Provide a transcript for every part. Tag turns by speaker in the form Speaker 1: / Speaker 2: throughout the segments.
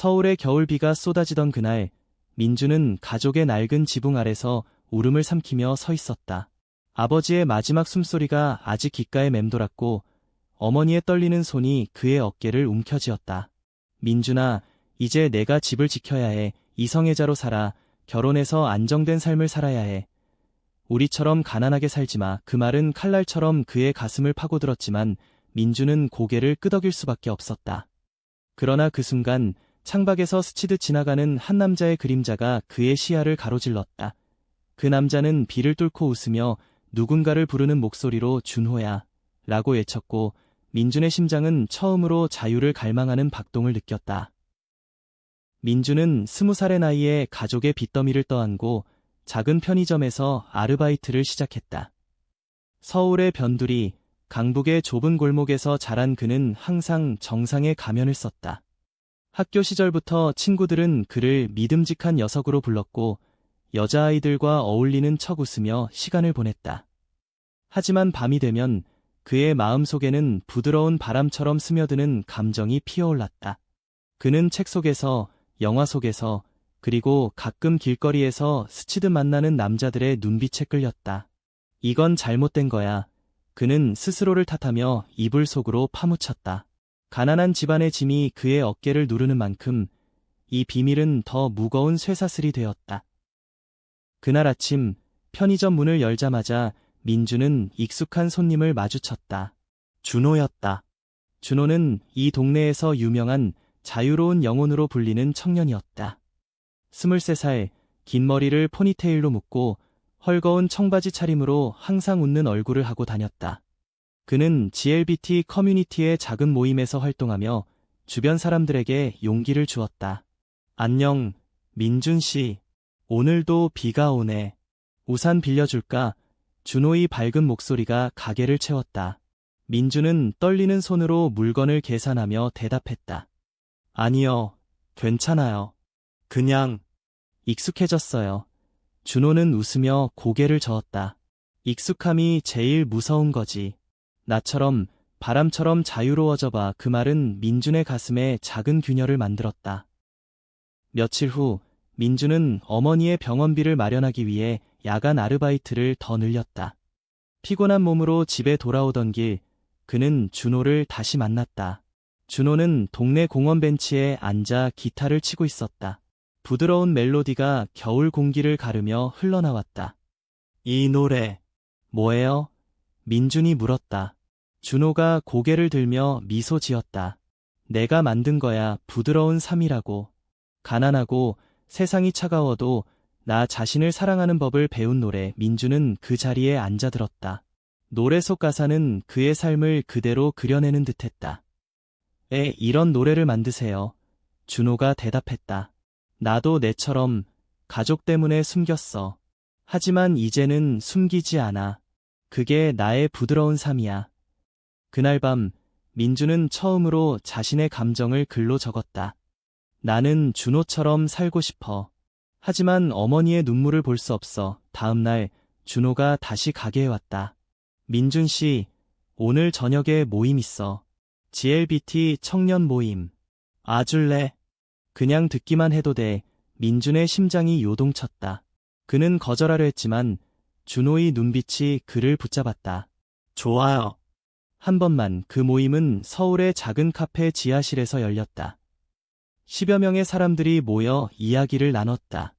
Speaker 1: 서울의 겨울비가 쏟아지던 그날, 민주는 가족의 낡은 지붕 아래서 울음을 삼키며 서 있었다. 아버지의 마지막 숨소리가 아직 귓가에 맴돌았고 어머니의 떨리는 손이 그의 어깨를 움켜쥐었다. 민준아, 이제 내가 집을 지켜야 해. 이성애자로 살아. 결혼해서 안정된 삶을 살아야 해. 우리처럼 가난하게 살지 마. 그 말은 칼날처럼 그의 가슴을 파고들었지만 민주는 고개를 끄덕일 수밖에 없었다. 그러나 그 순간 창밖에서 스치듯 지나가는 한 남자의 그림자가 그의 시야를 가로질렀다. 그 남자는 비를 뚫고 웃으며 누군가를 부르는 목소리로 준호야 라고 외쳤고 민준의 심장은 처음으로 자유를 갈망하는 박동을 느꼈다. 민준은 20살의 나이에 가족의 빚더미를 떠안고 작은 편의점에서 아르바이트를 시작했다. 서울의 변두리, 강북의 좁은 골목에서 자란 그는 항상 정상의 가면을 썼다. 학교 시절부터 친구들은 그를 믿음직한 녀석으로 불렀고 여자아이들과 어울리는 척 웃으며 시간을 보냈다. 하지만 밤이 되면 그의 마음속에는 부드러운 바람처럼 스며드는 감정이 피어올랐다. 그는 책 속에서, 영화 속에서, 그리고 가끔 길거리에서 스치듯 만나는 남자들의 눈빛에 끌렸다. 이건 잘못된 거야. 그는 스스로를 탓하며 이불 속으로 파묻혔다. 가난한 집안의 짐이 그의 어깨를 누르는 만큼 이 비밀은 더 무거운 쇠사슬이 되었다. 그날 아침 편의점 문을 열자마자 민주는 익숙한 손님을 마주쳤다. 준호였다. 준호는 이 동네에서 유명한 자유로운 영혼으로 불리는 청년이었다. 23살, 긴 머리를 포니테일로 묶고 헐거운 청바지 차림으로 항상 웃는 얼굴을 하고 다녔다. 그는 GLBT 커뮤니티의 작은 모임에서 활동하며 주변 사람들에게 용기를 주었다. 안녕, 민준 씨. 오늘도 비가 오네. 우산 빌려줄까? 준호의 밝은 목소리가 가게를 채웠다. 민준은 떨리는 손으로 물건을 계산하며 대답했다. 아니요, 괜찮아요. 그냥 익숙해졌어요. 준호는 웃으며 고개를 저었다. 익숙함이 제일 무서운 거지. 나처럼 바람처럼 자유로워져 봐. 그 말은 민준의 가슴에 작은 균열을 만들었다. 며칠 후 민준은 어머니의 병원비를 마련하기 위해 야간 아르바이트를 더 늘렸다. 피곤한 몸으로 집에 돌아오던 길, 그는 준호를 다시 만났다. 준호는 동네 공원 벤치에 앉아 기타를 치고 있었다. 부드러운 멜로디가 겨울 공기를 가르며 흘러나왔다. 이 노래, 뭐예요? 민준이 물었다. 준호가 고개를 들며 미소 지었다. 내가 만든 거야. 부드러운 삶이라고. 가난하고 세상이 차가워도 나 자신을 사랑하는 법을 배운 노래. 민준은 그 자리에 앉아들었다. 노래 속 가사는 그의 삶을 그대로 그려내는 듯했다. 이런 노래를 만드세요. 준호가 대답했다. 나도 내처럼 가족 때문에 숨겼어. 하지만 이제는 숨기지 않아. 그게 나의 부드러운 삶이야. 그날 밤 민주는 처음으로 자신의 감정을 글로 적었다. 나는 준호처럼 살고 싶어. 하지만 어머니의 눈물을 볼 수 없어. 다음 날 준호가 다시 가게에 왔다. 민준 씨, 오늘 저녁에 모임 있어. GLBT 청년 모임. 아줄래? 그냥 듣기만 해도 돼. 민준의 심장이 요동쳤다. 그는 거절하려 했지만 준호의 눈빛이 그를 붙잡았다. 좋아요. 한 번만. 그 모임은 서울의 작은 카페 지하실에서 열렸다. 10여 명의 사람들이 모여 이야기를 나눴다.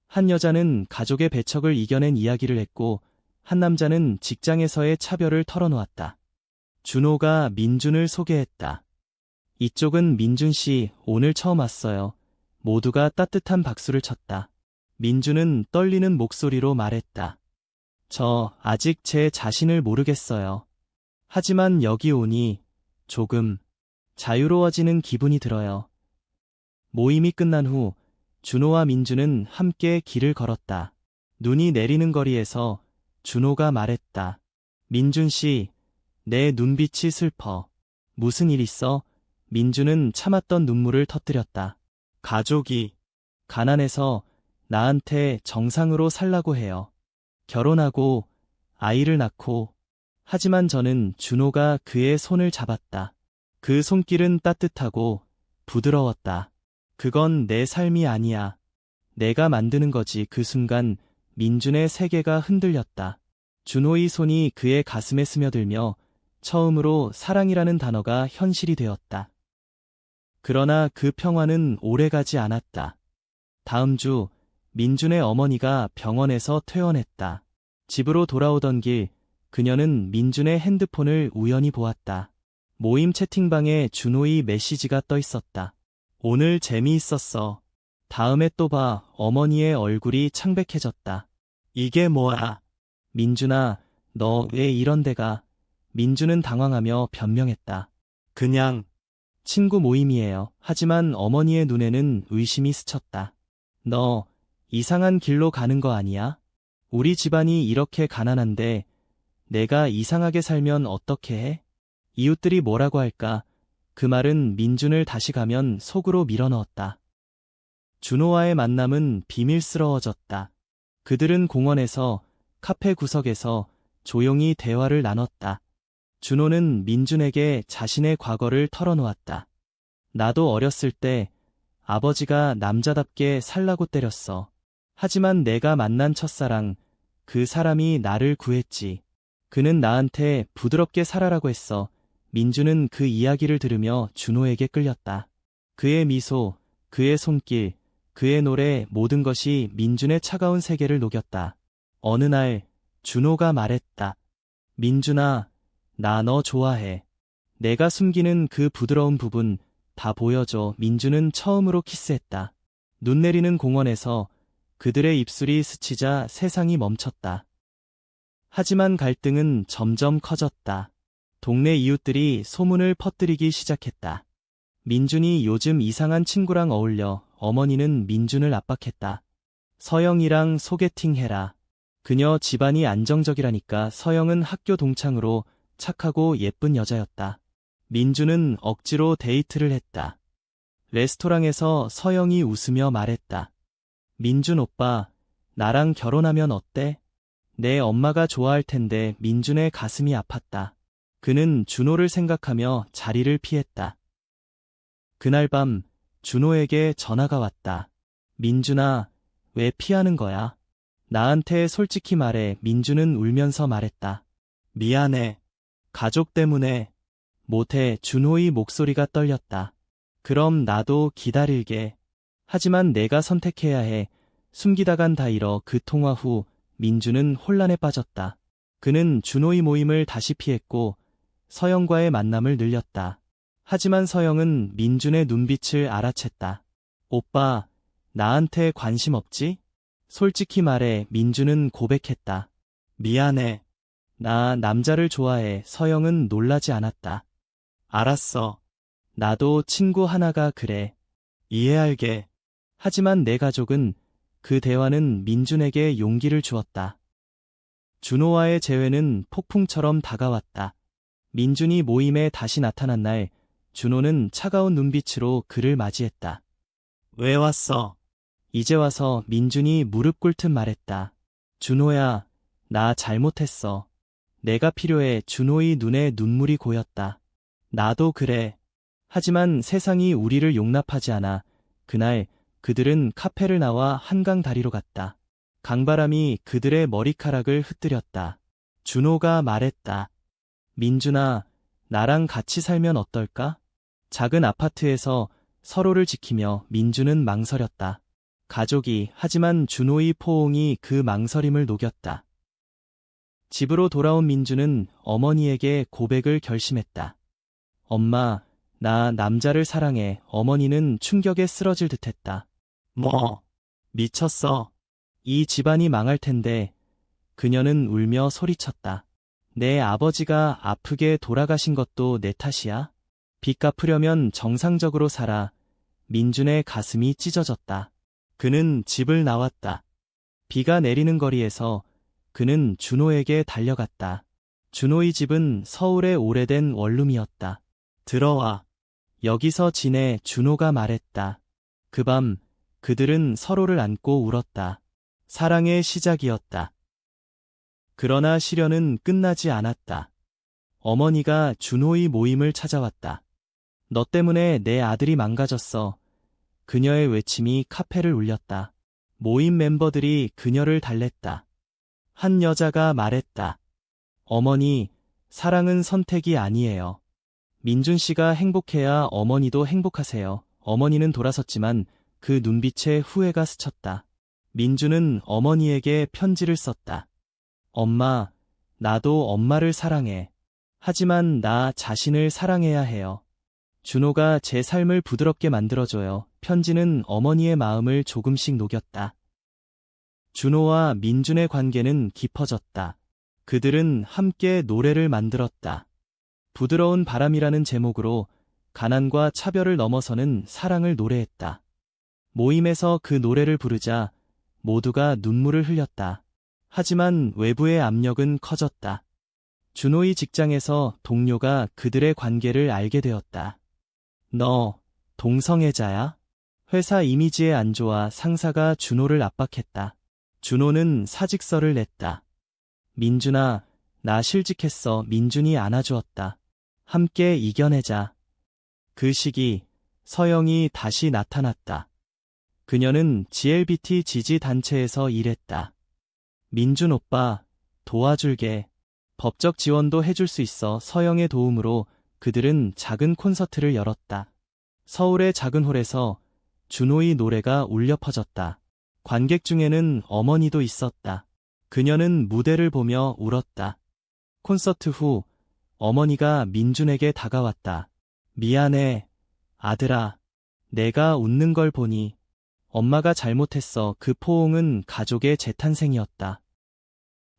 Speaker 1: 한 여자는 가족의 배척을 이겨낸 이야기를 했고 한 남자는 직장에서의 차별을 털어놓았다. 준호가 민준을 소개했다. 이쪽은 민준 씨, 오늘 처음 왔어요. 모두가 따뜻한 박수를 쳤다. 민준은 떨리는 목소리로 말했다. 저 아직 제 자신을 모르겠어요. 하지만 여기 오니 조금 자유로워지는 기분이 들어요. 모임이 끝난 후 준호와 민준은 함께 길을 걸었다. 눈이 내리는 거리에서 준호가 말했다. 민준 씨, 내 눈빛이 슬퍼. 무슨 일 있어? 민준은 참았던 눈물을 터뜨렸다. 가족이 가난해서 나한테 정상으로 살라고 해요. 결혼하고 아이를 낳고. 하지만 저는 준호가 그의 손을 잡았다. 그 손길은 따뜻하고 부드러웠다. 그건 내 삶이 아니야. 내가 만드는 거지. 그 순간 민준의 세계가 흔들렸다. 준호의 손이 그의 가슴에 스며들며 처음으로 사랑이라는 단어가 현실이 되었다. 그러나 그 평화는 오래가지 않았다. 다음 주 민준의 어머니가 병원에서 퇴원했다. 집으로 돌아오던 길 그녀는 민준의 핸드폰을 우연히 보았다. 모임 채팅방에 준호의 메시지가 떠 있었다. 오늘 재미있었어. 다음에 또 봐. 어머니의 얼굴이 창백해졌다. 이게 뭐야? 민준아, 너 왜 이런 데가? 민준은 당황하며 변명했다. 그냥 친구 모임이에요. 하지만 어머니의 눈에는 의심이 스쳤다. 너 이상한 길로 가는 거 아니야? 우리 집안이 이렇게 가난한데 내가 이상하게 살면 어떻게 해? 이웃들이 뭐라고 할까? 그 말은 민준을 다시 가면 속으로 밀어넣었다. 준호와의 만남은 비밀스러워졌다. 그들은 공원에서, 카페 구석에서 조용히 대화를 나눴다. 준호는 민준에게 자신의 과거를 털어놓았다. 나도 어렸을 때 아버지가 남자답게 살라고 때렸어. 하지만 내가 만난 첫사랑, 그 사람이 나를 구했지. 그는 나한테 부드럽게 살아라고 했어. 민준은 그 이야기를 들으며 준호에게 끌렸다. 그의 미소, 그의 손길, 그의 노래, 모든 것이 민준의 차가운 세계를 녹였다. 어느 날 준호가 말했다. 민준아, 나 너 좋아해. 내가 숨기는 그 부드러운 부분 다 보여줘. 민준은 처음으로 키스했다. 눈 내리는 공원에서 그들의 입술이 스치자 세상이 멈췄다. 하지만 갈등은 점점 커졌다. 동네 이웃들이 소문을 퍼뜨리기 시작했다. 민준이 요즘 이상한 친구랑 어울려. 어머니는 민준을 압박했다. 서영이랑 소개팅해라. 그녀 집안이 안정적이라니까. 서영은 학교 동창으로 착하고 예쁜 여자였다. 민준은 억지로 데이트를 했다. 레스토랑에서 서영이 웃으며 말했다. 민준 오빠, 나랑 결혼하면 어때? 내 엄마가 좋아할 텐데. 민준의 가슴이 아팠다. 그는 준호를 생각하며 자리를 피했다. 그날 밤 준호에게 전화가 왔다. 민준아, 왜 피하는 거야? 나한테 솔직히 말해. 민준은 울면서 말했다. 미안해. 가족 때문에. 못해. 준호의 목소리가 떨렸다. 그럼 나도 기다릴게. 하지만 내가 선택해야 해. 숨기다간 다 잃어. 그 통화 후 민준은 혼란에 빠졌다. 그는 준호의 모임을 다시 피했고 서영과의 만남을 늘렸다. 하지만 서영은 민준의 눈빛을 알아챘다. 오빠, 나한테 관심 없지? 솔직히 말해. 민준은 고백했다. 미안해. 나 남자를 좋아해. 서영은 놀라지 않았다. 알았어. 나도 친구 하나가 그래. 이해할게. 하지만 내 가족은 그 대화는 민준에게 용기를 주었다. 준호와의 재회는 폭풍처럼 다가왔다. 민준이 모임에 다시 나타난 날, 준호는 차가운 눈빛으로 그를 맞이했다. 왜 왔어? 이제 와서. 민준이 무릎 꿇듯 말했다. 준호야, 나 잘못했어. 내가 필요해. 준호의 눈에 눈물이 고였다. 나도 그래. 하지만 세상이 우리를 용납하지 않아. 그날 그들은 카페를 나와 한강 다리로 갔다. 강바람이 그들의 머리카락을 흩뜨렸다. 준호가 말했다. 민준아, 나랑 같이 살면 어떨까? 작은 아파트에서 서로를 지키며. 민준은 망설였다. 가족이. 하지만 준호의 포옹이 그 망설임을 녹였다. 집으로 돌아온 민준은 어머니에게 고백을 결심했다. 엄마, 나 남자를 사랑해. 어머니는 충격에 쓰러질 듯했다. 뭐? 미쳤어. 이 집안이 망할 텐데. 그녀는 울며 소리쳤다. 내 아버지가 아프게 돌아가신 것도 내 탓이야? 빚 갚으려면 정상적으로 살아. 민준의 가슴이 찢어졌다. 그는 집을 나왔다. 비가 내리는 거리에서 그는 준호에게 달려갔다. 준호의 집은 서울의 오래된 원룸이었다. 들어와. 여기서 지내. 준호가 말했다. 그 밤 그들은 서로를 안고 울었다. 사랑의 시작이었다. 그러나 시련은 끝나지 않았다. 어머니가 준호의 모임을 찾아왔다. 너 때문에 내 아들이 망가졌어. 그녀의 외침이 카페를 울렸다. 모임 멤버들이 그녀를 달랬다. 한 여자가 말했다. 어머니, 사랑은 선택이 아니에요. 민준 씨가 행복해야 어머니도 행복하세요. 어머니는 돌아섰지만 그 눈빛에 후회가 스쳤다. 민준은 어머니에게 편지를 썼다. 엄마, 나도 엄마를 사랑해. 하지만 나 자신을 사랑해야 해요. 준호가 제 삶을 부드럽게 만들어줘요. 편지는 어머니의 마음을 조금씩 녹였다. 준호와 민준의 관계는 깊어졌다. 그들은 함께 노래를 만들었다. 부드러운 바람이라는 제목으로 가난과 차별을 넘어서는 사랑을 노래했다. 모임에서 그 노래를 부르자 모두가 눈물을 흘렸다. 하지만 외부의 압력은 커졌다. 준호의 직장에서 동료가 그들의 관계를 알게 되었다. 너, 동성애자야? 회사 이미지에 안 좋아 상사가 준호를 압박했다. 준호는 사직서를 냈다. 민준아, 나 실직했어. 민준이 안아주었다. 함께 이겨내자. 그 시기, 서영이 다시 나타났다. 그녀는 GLBT 지지 단체에서 일했다. 민준 오빠, 도와줄게. 법적 지원도 해줄 수 있어. 서영의 도움으로 그들은 작은 콘서트를 열었다. 서울의 작은 홀에서 준호의 노래가 울려 퍼졌다. 관객 중에는 어머니도 있었다. 그녀는 무대를 보며 울었다. 콘서트 후 어머니가 민준에게 다가왔다. 미안해, 아들아. 내가 웃는 걸 보니 엄마가 잘못했어. 그 포옹은 가족의 재탄생이었다.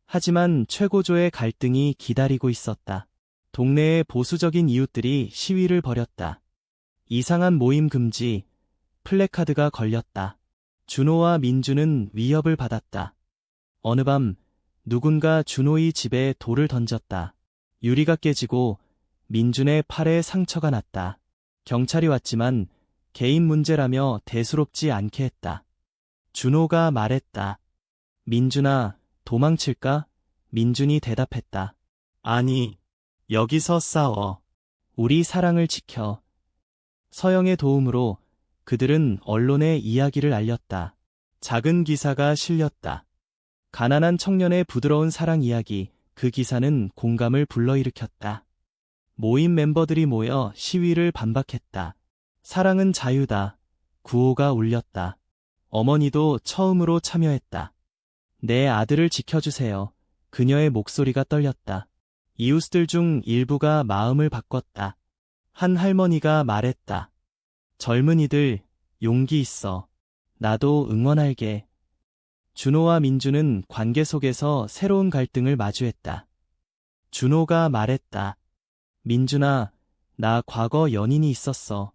Speaker 1: 하지만 최고조의 갈등이 기다리고 있었다. 동네의 보수적인 이웃들이 시위를 벌였다. 이상한 모임 금지, 플래카드가 걸렸다. 준호와 민준은 위협을 받았다. 어느 밤 누군가 준호의 집에 돌을 던졌다. 유리가 깨지고 민준의 팔에 상처가 났다. 경찰이 왔지만 개인 문제라며 대수롭지 않게 했다. 준호가 말했다. 민준아, 도망칠까? 민준이 대답했다. 아니, 여기서 싸워. 우리 사랑을 지켜. 서영의 도움으로 그들은 언론에 이야기를 알렸다. 작은 기사가 실렸다. 가난한 청년의 부드러운 사랑 이야기, 그 기사는 공감을 불러일으켰다. 모임 멤버들이 모여 시위를 반박했다. 사랑은 자유다. 구호가 울렸다. 어머니도 처음으로 참여했다. 내 아들을 지켜주세요. 그녀의 목소리가 떨렸다. 이웃들 중 일부가 마음을 바꿨다. 한 할머니가 말했다. 젊은이들, 용기 있어. 나도 응원할게. 준호와 민준은 관계 속에서 새로운 갈등을 마주했다. 준호가 말했다. 민준아, 나 과거 연인이 있었어.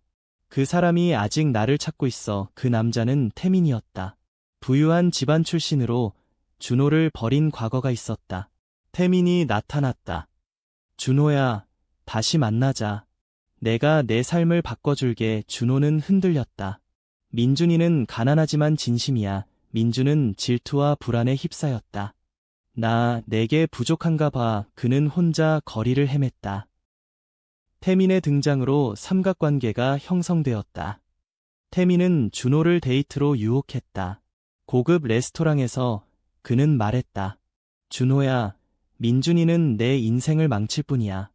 Speaker 1: 그 사람이 아직 나를 찾고 있어. 그 남자는 태민이었다. 부유한 집안 출신으로 준호를 버린 과거가 있었다. 태민이 나타났다. 준호야, 다시 만나자. 내가 내 삶을 바꿔줄게. 준호는 흔들렸다. 민준이는 가난하지만 진심이야. 민준은 질투와 불안에 휩싸였다. 내게 부족한가 봐. 그는 혼자 거리를 헤맸다. 태민의 등장으로 삼각관계가 형성되었다. 태민은 준호를 데이트로 유혹했다. 고급 레스토랑에서 그는 말했다. 준호야, 민준이는 내 인생을 망칠 뿐이야.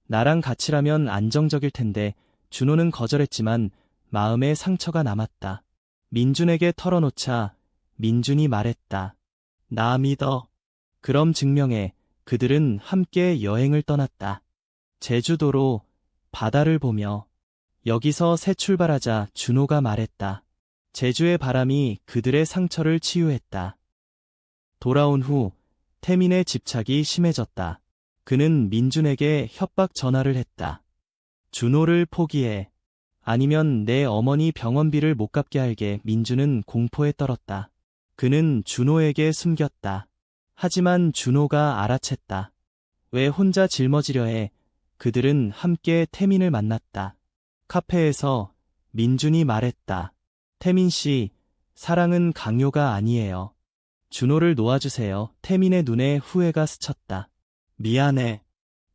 Speaker 1: 나랑 같이라면 안정적일 텐데. 준호는 거절했지만 마음에 상처가 남았다. 민준에게 털어놓자 민준이 말했다. 나 믿어. 그럼 증명해. 그들은 함께 여행을 떠났다. 제주도로 바다를 보며. 여기서 새 출발하자. 준호가 말했다. 제주의 바람이 그들의 상처를 치유했다. 돌아온 후 태민의 집착이 심해졌다. 그는 민준에게 협박 전화를 했다. 준호를 포기해. 아니면 내 어머니 병원비를 못 갚게 할게. 민준은 공포에 떨었다. 그는 준호에게 숨겼다. 하지만 준호가 알아챘다. 왜 혼자 짊어지려 해. 그들은 함께 태민을 만났다. 카페에서 민준이 말했다. 태민 씨, 사랑은 강요가 아니에요. 준호를 놓아주세요. 태민의 눈에 후회가 스쳤다. 미안해.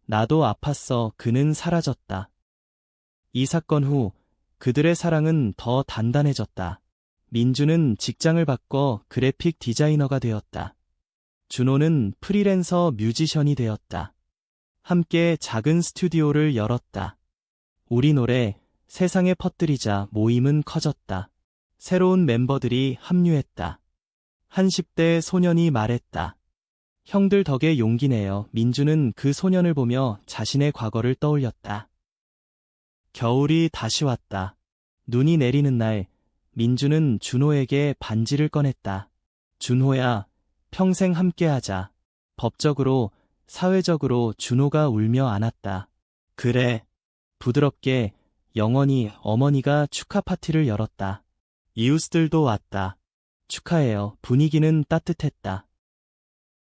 Speaker 1: 나도 아팠어. 그는 사라졌다. 이 사건 후 그들의 사랑은 더 단단해졌다. 민주는 직장을 바꿔 그래픽 디자이너가 되었다. 준호는 프리랜서 뮤지션이 되었다. 함께 작은 스튜디오를 열었다. 우리 노래 세상에 퍼뜨리자 모임은 커졌다. 새로운 멤버들이 합류했다. 한 10대 소년이 말했다. 형들 덕에 용기 내요. 민주는 그 소년을 보며 자신의 과거를 떠올렸다. 겨울이 다시 왔다. 눈이 내리는 날, 민주는 준호에게 반지를 꺼냈다. 준호야, 평생 함께하자. 법적으로, 사회적으로 준호가 울며 안았다. 그래. 부드럽게, 영원히 어머니가 축하 파티를 열었다. 이웃들도 왔다. 축하해요. 분위기는 따뜻했다.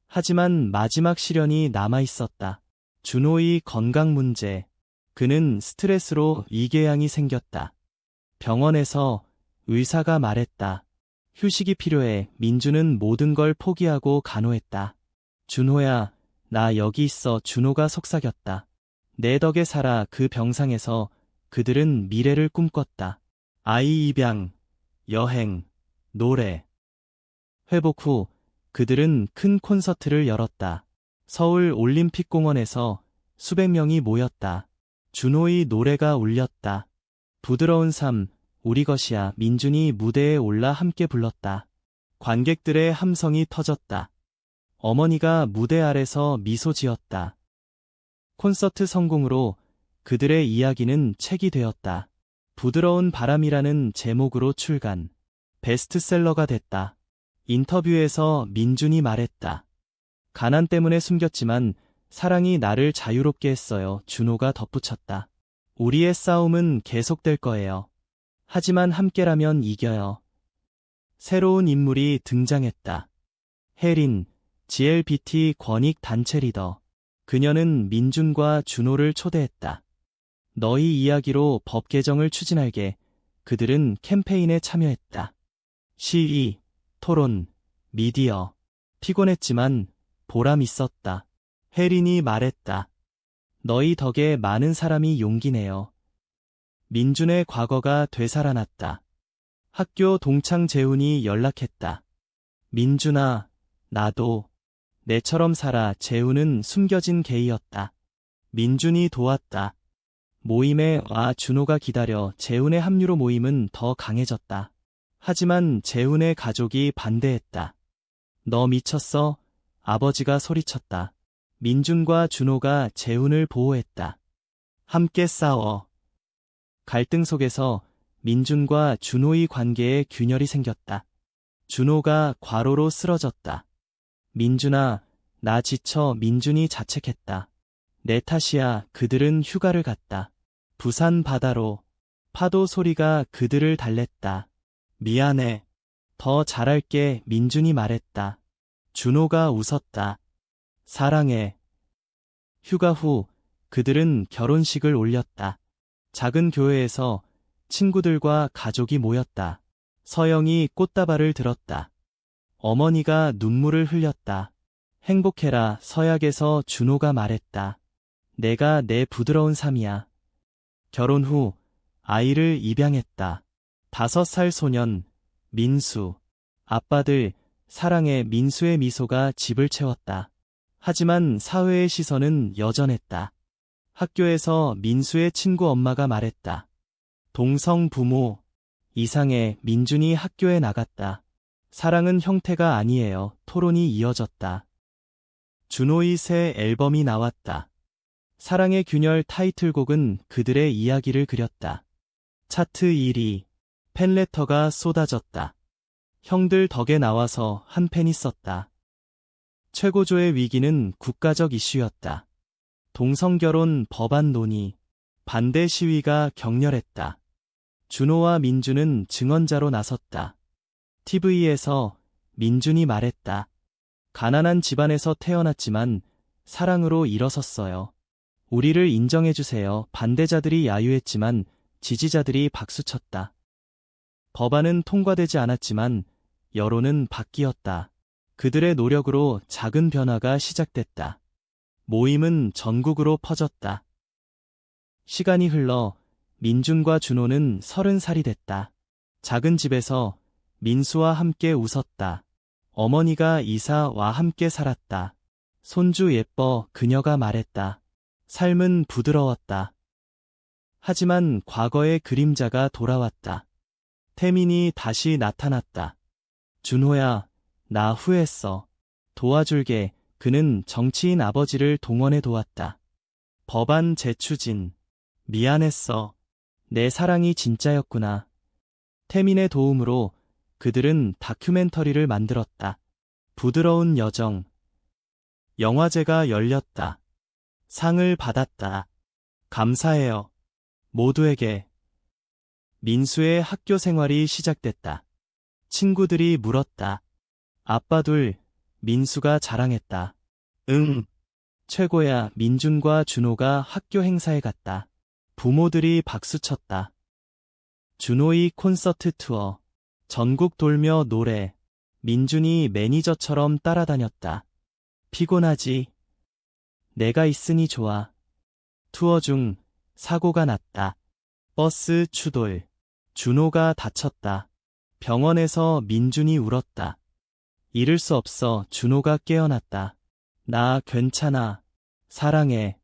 Speaker 1: 하지만 마지막 시련이 남아있었다. 준호의 건강 문제. 그는 스트레스로 위궤양이 생겼다. 병원에서 의사가 말했다. 휴식이 필요해. 민주는 모든 걸 포기하고 간호했다. 준호야, 나 여기 있어. 준호가 속삭였다. 내 덕에 살아. 그 병상에서 그들은 미래를 꿈꿨다. 아이 입양, 여행, 노래. 회복 후 그들은 큰 콘서트를 열었다. 서울 올림픽공원에서 수백 명이 모였다. 준호의 노래가 울렸다. 부드러운 삶, 우리 것이야. 민준이 무대에 올라 함께 불렀다. 관객들의 함성이 터졌다. 어머니가 무대 아래서 미소 지었다. 콘서트 성공으로 그들의 이야기는 책이 되었다. 부드러운 바람이라는 제목으로 출간. 베스트셀러가 됐다. 인터뷰에서 민준이 말했다. 가난 때문에 숨겼지만 사랑이 나를 자유롭게 했어요. 준호가 덧붙였다. 우리의 싸움은 계속될 거예요. 하지만 함께라면 이겨요. 새로운 인물이 등장했다. 혜린, GLBT 권익 단체 리더. 그녀는 민준과 준호를 초대했다. 너희 이야기로 법 개정을 추진할게. 그들은 캠페인에 참여했다. 시위, 토론, 미디어. 피곤했지만 보람 있었다. 혜린이 말했다. 너희 덕에 많은 사람이 용기 내요. 민준의 과거가 되살아났다. 학교 동창 재훈이 연락했다. 민준아, 나도 내처럼 살아. 재훈은 숨겨진 게이였다. 민준이 도왔다. 모임에 와. 준호가 기다려. 재훈의 합류로 모임은 더 강해졌다. 하지만 재훈의 가족이 반대했다. 너 미쳤어? 아버지가 소리쳤다. 민준과 준호가 재훈을 보호했다. 함께 싸워. 갈등 속에서 민준과 준호의 관계에 균열이 생겼다. 준호가 과로로 쓰러졌다. 민준아, 나 지쳐. 민준이 자책했다. 내 탓이야. 그들은 휴가를 갔다. 부산 바다로. 파도 소리가 그들을 달랬다. 미안해. 더 잘할게. 민준이 말했다. 준호가 웃었다. 사랑해. 휴가 후 그들은 결혼식을 올렸다. 작은 교회에서 친구들과 가족이 모였다. 서영이 꽃다발을 들었다. 어머니가 눈물을 흘렸다. 행복해라. 서약에서 준호가 말했다. 내가 내 부드러운 삶이야. 결혼 후 아이를 입양했다. 5살 소년, 민수. 아빠들, 사랑해. 민수의 미소가 집을 채웠다. 하지만 사회의 시선은 여전했다. 학교에서 민수의 친구 엄마가 말했다. 동성 부모. 이상해. 민준이 학교에 나갔다. 사랑은 형태가 아니에요. 토론이 이어졌다. 준호의 새 앨범이 나왔다. 사랑의 균열 타이틀곡은 그들의 이야기를 그렸다. 차트 1위. 팬레터가 쏟아졌다. 형들 덕에 나와서 한 팬이 썼다. 최고조의 위기는 국가적 이슈였다. 동성결혼 법안 논의, 반대 시위가 격렬했다. 준호와 민준은 증언자로 나섰다. TV에서 민준이 말했다. 가난한 집안에서 태어났지만 사랑으로 일어섰어요. 우리를 인정해주세요. 반대자들이 야유했지만 지지자들이 박수쳤다. 법안은 통과되지 않았지만 여론은 바뀌었다. 그들의 노력으로 작은 변화가 시작됐다. 모임은 전국으로 퍼졌다. 시간이 흘러 민준과 준호는 30살이 됐다. 작은 집에서 민수와 함께 웃었다. 어머니가 이사와 함께 살았다. 손주 예뻐 그녀가 말했다. 삶은 부드러웠다. 하지만 과거의 그림자가 돌아왔다. 태민이 다시 나타났다. 준호야, 나 후회했어. 도와줄게. 그는 정치인 아버지를 동원해 도왔다. 법안 재추진. 미안했어. 내 사랑이 진짜였구나. 태민의 도움으로 그들은 다큐멘터리를 만들었다. 부드러운 여정. 영화제가 열렸다. 상을 받았다. 감사해요. 모두에게. 민수의 학교 생활이 시작됐다. 친구들이 물었다. 아빠 둘, 민수가 자랑했다. 응. 최고야. 민준과 준호가 학교 행사에 갔다. 부모들이 박수쳤다. 준호의 콘서트 투어. 전국 돌며 노래. 민준이 매니저처럼 따라다녔다. 피곤하지? 내가 있으니 좋아. 투어 중 사고가 났다. 버스 추돌. 준호가 다쳤다. 병원에서 민준이 울었다. 잃을 수 없어. 준호가 깨어났다. 나 괜찮아. 사랑해.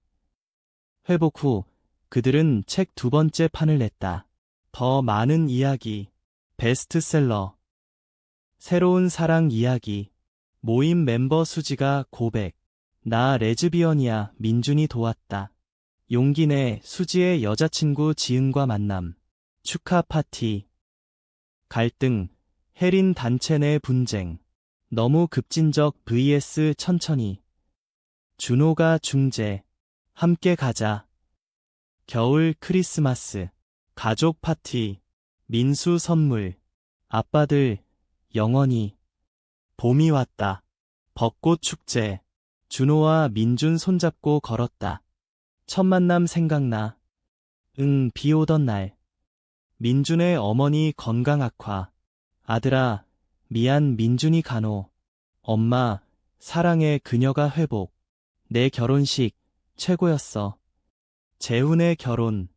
Speaker 1: 회복 후 그들은 책 2번째 판을 냈다. 더 많은 이야기. 베스트셀러. 새로운 사랑 이야기. 모임 멤버 수지가 고백. 나 레즈비언이야. 민준이 도왔다. 용기 내. 수지의 여자친구 지은과 만남. 축하 파티. 갈등. 혜린 단체 내 분쟁. 너무 급진적 vs 천천히. 준호가 중재. 함께 가자. 겨울 크리스마스. 가족 파티. 민수 선물. 아빠들, 영원히. 봄이 왔다. 벚꽃 축제. 준호와 민준 손잡고 걸었다. 첫 만남 생각나. 응, 비 오던 날. 민준의 어머니 건강 악화. 아들아, 미안. 민준이 간호. 엄마, 사랑해. 그녀가 회복. 내 결혼식, 최고였어. 재훈의 결혼.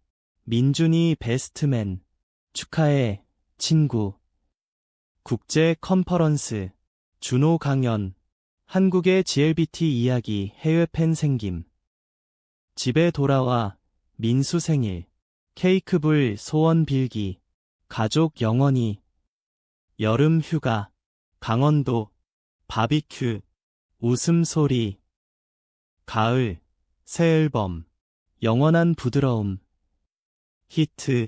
Speaker 1: 민준이 베스트맨. 축하해, 친구. 국제 컨퍼런스. 준호 강연. 한국의 GLBT 이야기. 해외 팬 생김. 집에 돌아와. 민수 생일. 케이크 불 소원 빌기. 가족 영원히. 여름 휴가. 강원도. 바비큐. 웃음소리. 가을. 새 앨범. 영원한 부드러움. 히트.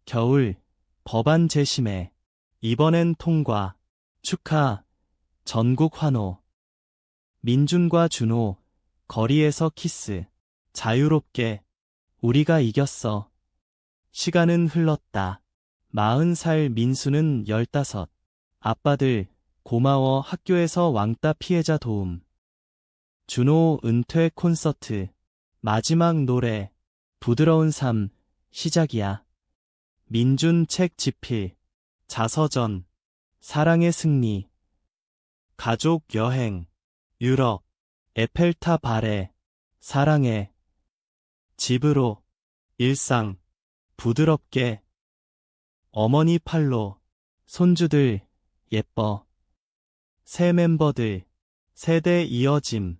Speaker 1: 겨울. 법안 재심해. 이번엔 통과. 축하. 전국 환호. 민준과 준호. 거리에서 키스. 자유롭게. 우리가 이겼어. 시간은 흘렀다. 40살 민수는 15. 아빠들, 고마워. 학교에서 왕따 피해자 도움. 준호 은퇴 콘서트. 마지막 노래. 부드러운 삶. 시작이야. 민준 책 집필. 자서전. 사랑의 승리. 가족 여행. 유럽. 에펠탑 아래. 사랑해. 집으로. 일상. 부드럽게. 어머니 팔로. 손주들. 예뻐. 새 멤버들. 세대 이어짐.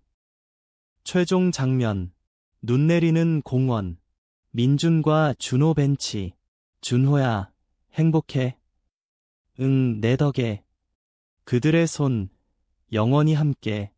Speaker 1: 최종 장면. 눈 내리는 공원. 민준과 준호 벤치. 준호야, 행복해? 응, 내 덕에. 그들의 손, 영원히 함께.